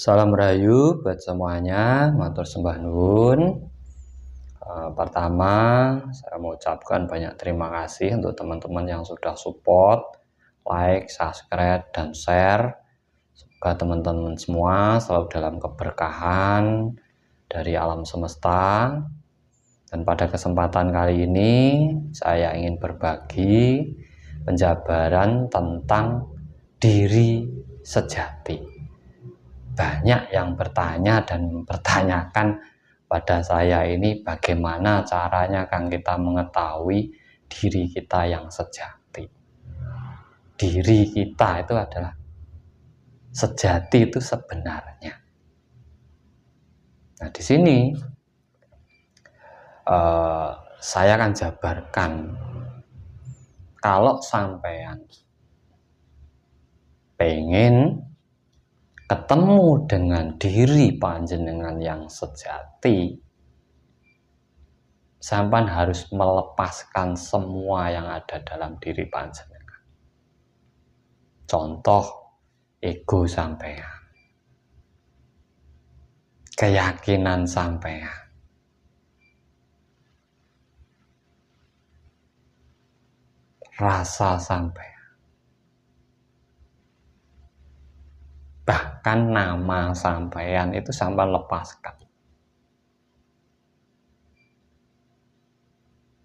Salam rahayu buat semuanya, matur sembah nuwun. Pertama, saya mau ucapkan banyak terima kasih untuk teman-teman yang sudah support, like, subscribe, dan share. Semoga teman-teman semua selalu dalam keberkahan dari alam semesta. Dan pada kesempatan kali ini, saya ingin berbagi penjabaran tentang diri sejati. Banyak yang bertanya dan mempertanyakan pada saya ini bagaimana caranya kan kita mengetahui diri kita yang sejati. Diri kita itu adalah sejati itu sebenarnya. Nah, di sini saya akan jabarkan kalau sampean pengen ketemu dengan diri panjenengan yang sejati, sampean harus melepaskan semua yang ada dalam diri panjenengan. Contoh, ego sampean, keyakinan sampean, rasa sampean, bahkan nama sampean itu sampean lepaskan.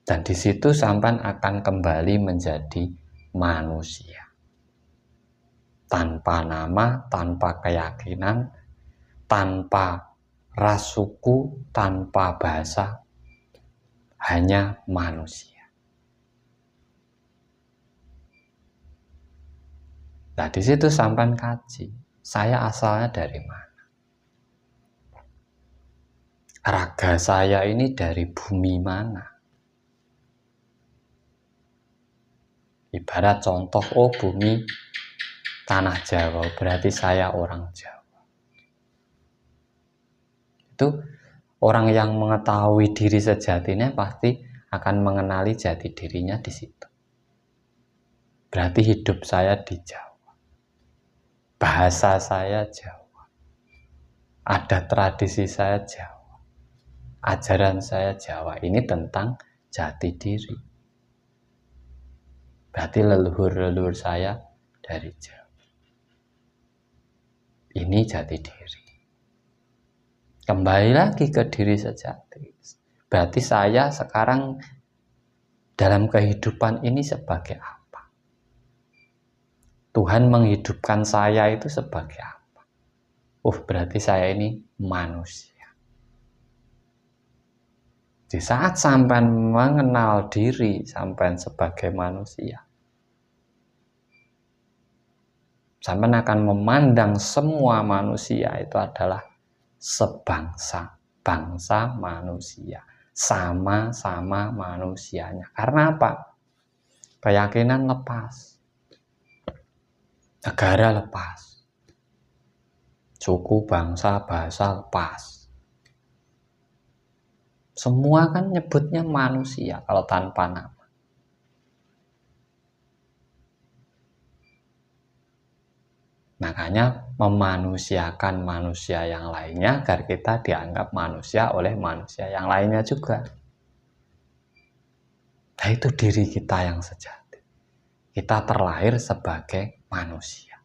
Dan di situ sampean akan kembali menjadi manusia. Tanpa nama, tanpa keyakinan, tanpa ras suku, tanpa bahasa, hanya manusia. Nah, di situ sampean kaji, saya asalnya dari mana? Raga saya ini dari bumi mana? Ibarat contoh, oh bumi tanah Jawa, berarti saya orang Jawa. Itu orang yang mengetahui diri sejatinya pasti akan mengenali jati dirinya di situ. Berarti hidup saya di Jawa. Bahasa saya Jawa. Adat tradisi saya Jawa. Ajaran saya Jawa. Ini tentang jati diri. Berarti leluhur-leluhur saya dari Jawa. Ini jati diri. Kembali lagi ke diri sejati. Berarti saya sekarang dalam kehidupan ini sebagai apa? Tuhan menghidupkan saya itu sebagai apa? Berarti saya ini manusia. Di saat sampean mengenal diri sampean sebagai manusia, sampean akan memandang semua manusia itu adalah sebangsa, bangsa manusia, sama-sama manusianya. Karena apa? Keyakinan lepas, negara lepas, suku, bangsa, bahasa lepas. Semua kan nyebutnya manusia kalau tanpa nama. Makanya memanusiakan manusia yang lainnya agar kita dianggap manusia oleh manusia yang lainnya juga. Nah, itu diri kita yang sejati. Kita terlahir sebagai manusia.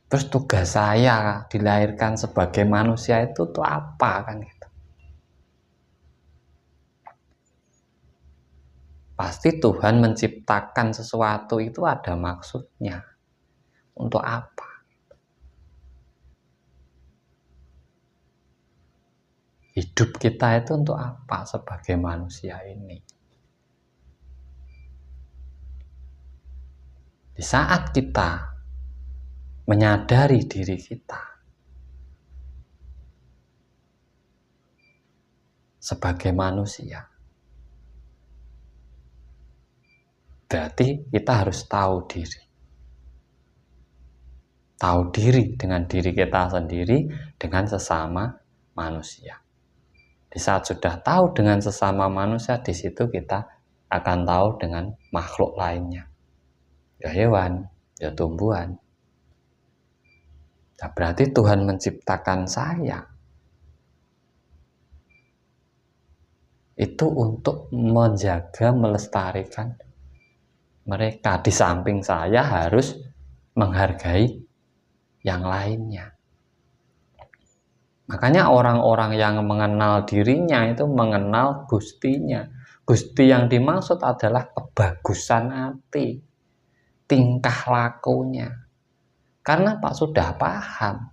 Terus tugas saya dilahirkan sebagai manusia itu tuh apa kan gitu. Pasti Tuhan menciptakan sesuatu itu ada maksudnya. Untuk apa? Hidup kita itu untuk apa sebagai manusia ini? Di saat kita menyadari diri kita sebagai manusia, berarti kita harus tahu diri. Tahu diri dengan diri kita sendiri, dengan sesama manusia. Di saat sudah tahu dengan sesama manusia, di situ kita akan tahu dengan makhluk lainnya. Ya hewan, ya tumbuhan. Nah, berarti Tuhan menciptakan saya itu untuk menjaga, melestarikan mereka. Di samping saya harus menghargai yang lainnya. Makanya orang-orang yang mengenal dirinya itu mengenal Gustinya. Gusti yang dimaksud adalah kebagusan hati, tingkah lakunya. Karena Pak sudah paham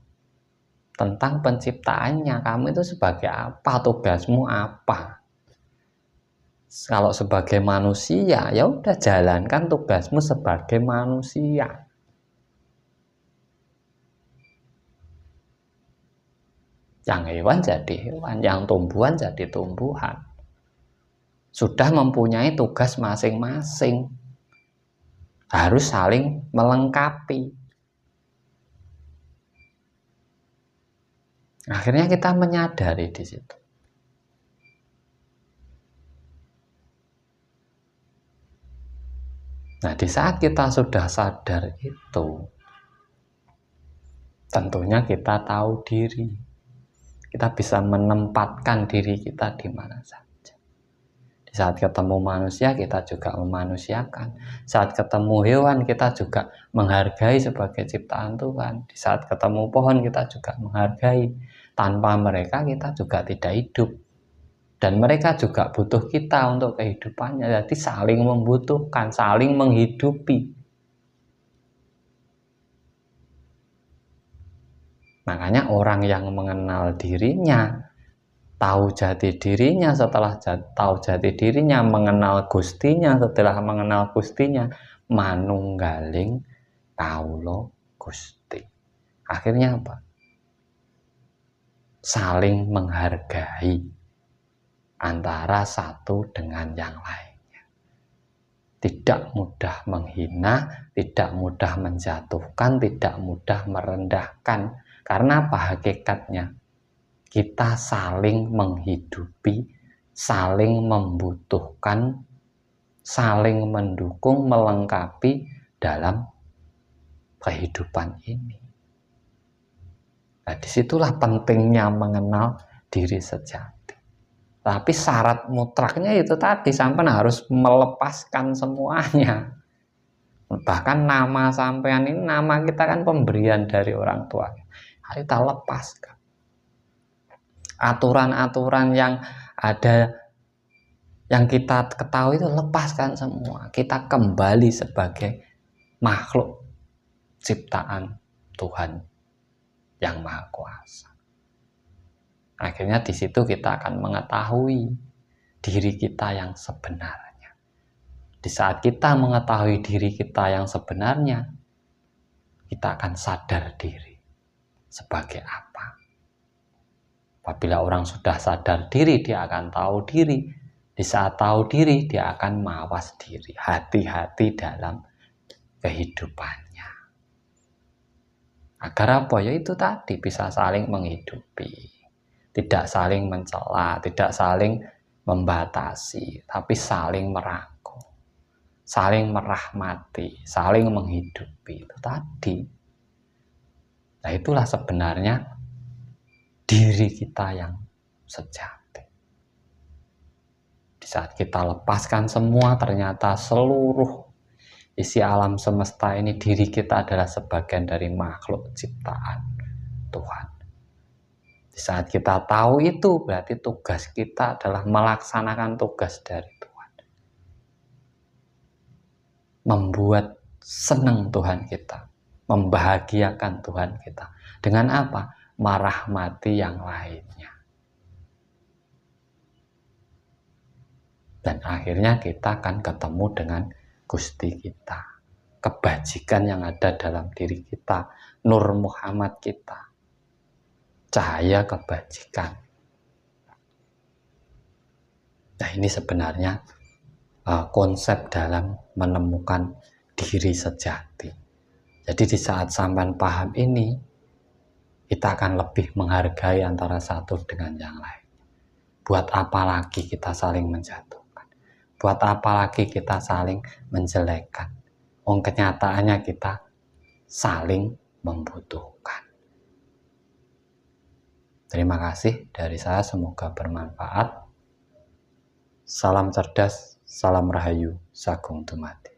tentang penciptaannya, kamu itu sebagai apa, tugasmu apa. Kalau sebagai manusia, ya udah jalankan tugasmu sebagai manusia. Yang hewan jadi hewan, yang tumbuhan jadi tumbuhan. Sudah mempunyai tugas masing-masing. Harus saling melengkapi. Akhirnya kita menyadari di situ. Nah, di saat kita sudah sadar itu, tentunya kita tahu diri. Kita bisa menempatkan diri kita di mana saja. Di saat ketemu manusia, kita juga memanusiakan. Saat ketemu hewan, kita juga menghargai sebagai ciptaan Tuhan. Di saat ketemu pohon, kita juga menghargai. Tanpa mereka kita juga tidak hidup. Dan mereka juga butuh kita untuk kehidupannya. Jadi saling membutuhkan, saling menghidupi. Makanya orang yang mengenal dirinya, tahu jati dirinya, setelah tahu jati dirinya, mengenal Gustinya, setelah mengenal Gustinya, manunggaling kaulo Gusti. Akhirnya apa? Saling menghargai antara satu dengan yang lainnya. Tidak mudah menghina, tidak mudah menjatuhkan, tidak mudah merendahkan. Karena apa hakikatnya? Kita saling menghidupi, saling membutuhkan, saling mendukung, melengkapi dalam kehidupan ini. Nah, disitulah pentingnya mengenal diri sejati. Tapi syarat mutlaknya itu tadi, sampean harus melepaskan semuanya. Bahkan nama sampean ini, nama kita kan pemberian dari orang tua. Harus kita lepaskan. Aturan-aturan yang ada, yang kita ketahui itu lepaskan semua. Kita kembali sebagai makhluk ciptaan Tuhan yang Maha Kuasa. Akhirnya di situ kita akan mengetahui diri kita yang sebenarnya. Di saat kita mengetahui diri kita yang sebenarnya, kita akan sadar diri sebagai apa. Apabila orang sudah sadar diri, dia akan tahu diri. Di saat tahu diri, dia akan mawas diri, hati-hati dalam kehidupannya. Agar apa? Ya itu tadi, bisa saling menghidupi, tidak saling mencela, tidak saling membatasi, tapi saling merangkul, saling merahmati, saling menghidupi. Itu tadi. Nah, itulah sebenarnya diri kita yang sejati. Di saat kita lepaskan semua, ternyata seluruh isi alam semesta ini, diri kita adalah sebagian dari makhluk ciptaan Tuhan. Di saat kita tahu itu, berarti tugas kita adalah melaksanakan tugas dari Tuhan. Membuat senang Tuhan kita, membahagiakan Tuhan kita. Dengan apa? Merahmati yang lainnya. Dan akhirnya kita akan ketemu dengan Gusti kita, kebajikan yang ada dalam diri kita, Nur Muhammad kita, cahaya kebajikan. Nah, ini sebenarnya konsep dalam menemukan diri sejati. Jadi di saat sampean paham ini, kita akan lebih menghargai antara satu dengan yang lain. Buat apa lagi kita saling menjatuhkan? Buat apa lagi kita saling menjelekkan? Kenyataannya kita saling membutuhkan. Terima kasih dari saya, semoga bermanfaat. Salam cerdas, salam rahayu, sagung dumadi.